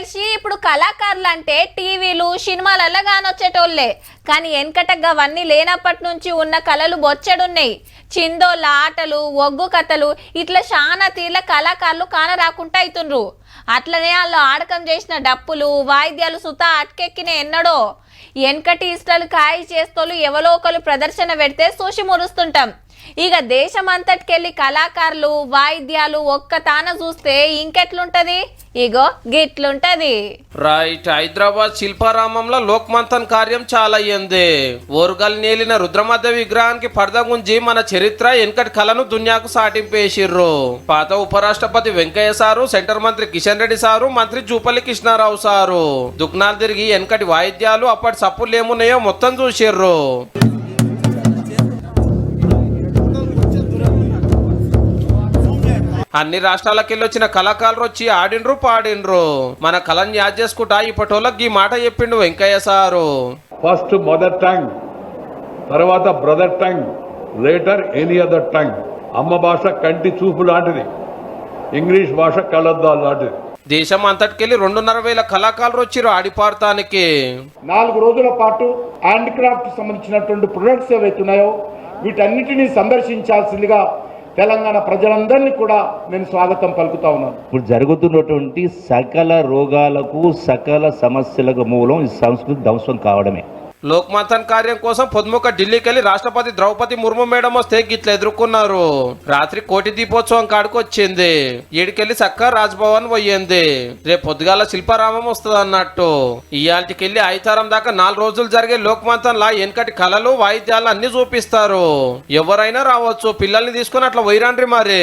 తెలిసి ఇప్పుడు కళాకారులు అంటే టీవీలు సినిమాలలో కానొచ్చేటోళ్ళే. కానీ వెనకటగా అవన్నీ లేనప్పటి నుంచి ఉన్న కళలు బొచ్చడున్నాయి. చిందోళ్ళ ఆటలు, ఒగ్గు కథలు ఇట్లా చాలా తీర్ల కళాకారులు కానరాకుండా అవుతుండ్రు. అట్లనే వాళ్ళు ఆడకం చేసిన డప్పులు వాయిద్యాలు సుతా అటకెక్కిన ఎన్నడో. వెనకటి ఇష్టలు కాయ చేస్తోళ్ళు ఎవరో ఒకరు ప్రదర్శన పెడితే చూసి మురుస్తుంటాం. ఇక దేశమంతటికెళ్ళి కళాకారులు వాయిద్యాలు ఒక్క తాన చూస్తే ఇంకెట్లుంటది? ఇగో గిట్లుంటది. రైట్. హైదరాబాద్ శిల్పారామంలో లోక్మంథన్ కార్యం చాలా అయ్యింది. ఓరుగల్ నేలిన రుద్రమధ్య విగ్రహానికి పరద గుంజి మన చరిత్ర వెనకటి కళను దునియాకు సాటింపేసిర్రు. పాత ఉపరాష్ట్రపతి వెంకయ్య సారు, సెంటర్ మంత్రి కిషన్ రెడ్డి సారు, మంత్రి జూపల్లి కృష్ణారావు సారు దుగ్నాలు తిరిగి వెనకటి వాయిద్యాలు అప్పటి సప్పులు ఏమున్నాయో మొత్తం చూసిర్రు. అన్ని రాష్ట్రాలకెళ్ళి వచ్చిన కళాకారులు వచ్చి ఆడిండ్రు పాడిండ్రు. మన కళని యాద్ చేసుకుంటా ఇప్పటోళ్ళకి ఈ మాట చెప్పిండు Venkaiah sir. First mother tongue, తర్వాత brother tongue, later any other tongue. అమ్మ భాష కంటి చూపు లాంటిది, ఇంగ్లీష్ భాష కళ్ళద్దాలు లాంటిది. దేశం అంతటికెళ్ళి 2,500,000 కళాకారులు వచ్చిరు ఆడిపాడటానికి. 4 రోజుల పాటు హ్యాండ్ క్రాఫ్ట్ సంబంధించినటువంటి ప్రొడక్ట్స్ ఏవైతున్నాయో వీటన్నిటినీ సందర్శించాల్సిందిగా తెలంగాణ ప్రజలందరినీ కూడా నేను స్వాగతం పలుకుతా ఉన్నాను. ఇప్పుడు జరుగుతున్నటువంటి సకల రోగాలకు సకల సమస్యలకు మూలం ఈ సంస్కృతి ధ్వంసం కావడమే. లోక్మంథన్ కార్యం కోసం పొద్దుముక ఢిల్లీకి వెళ్ళి రాష్ట్రపతి ద్రౌపది ముర్ము మేడం వస్తే గిట్ల ఎదుర్కొన్నారు. రాత్రి కోటి దీపోత్సవం కాడికి వచ్చింది. ఏడికెళ్ళి చక్క రాజ్భవన్ పోయింది. రేపు పొద్దుగాల శిల్పారామం వస్తుంది అన్నట్టు. ఇయాల్టికెళ్ళి ఐతారం దాకా 4 రోజులు జరిగే లోక్మంథన్ లా వెనకటి కళలు వాయిద్యాలు అన్ని చూపిస్తారు. ఎవరైనా రావచ్చు, పిల్లల్ని తీసుకుని అట్లా వైరాండ్రి మరి.